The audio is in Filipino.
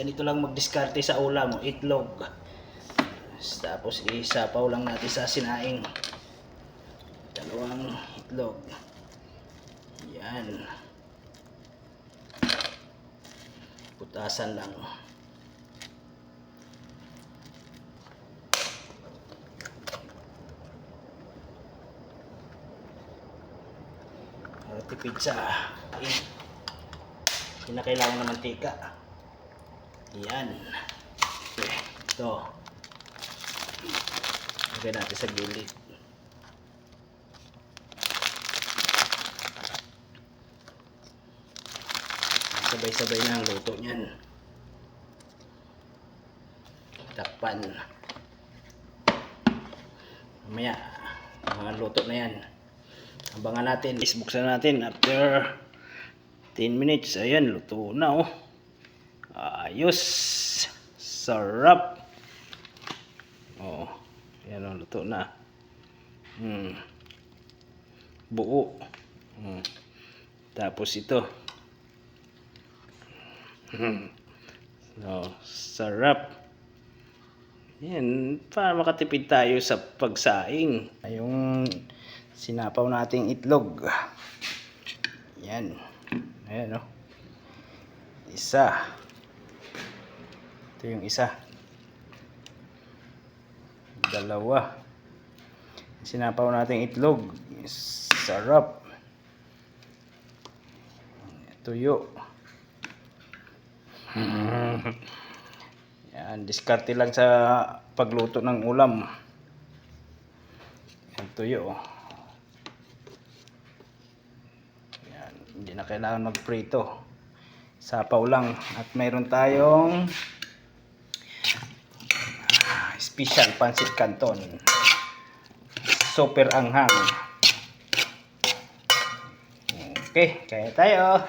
Ganito lang magdiskarte sa ulam, itlog. Tapos isapaw lang natin sa sinaing. Dalawang itlog. Yan. Putasan lang. Para tipid sa hindi na kailangan ng mantika. Yan. Okay. Ito. Lagyan natin sa gilid. Sabay-sabay na ang luto niyan. Takpan. Mamaya, mga luto na yan. Abangan natin. Buksan natin after 10 minutes. Ayan, luto na oh. Ayos. Sarap. Oh, ayan oh, luto na. Buo. Tapos ito. So, sarap. Yan, para makatipid tayo sa pagsaing. Yung sinapaw nating itlog. Yan. Ayan o. Isa. Ito yung isa. Dalawa. Sinapaw nating itlog. Sarap. Tuyo. Yan, diskarte lang sa pagluto ng ulam. Yan, tuyo. Yan, hindi na kailangan magprito. Sapaw lang. At mayroon tayong special pancit canton. Super anghang. Okay, kaya tayo.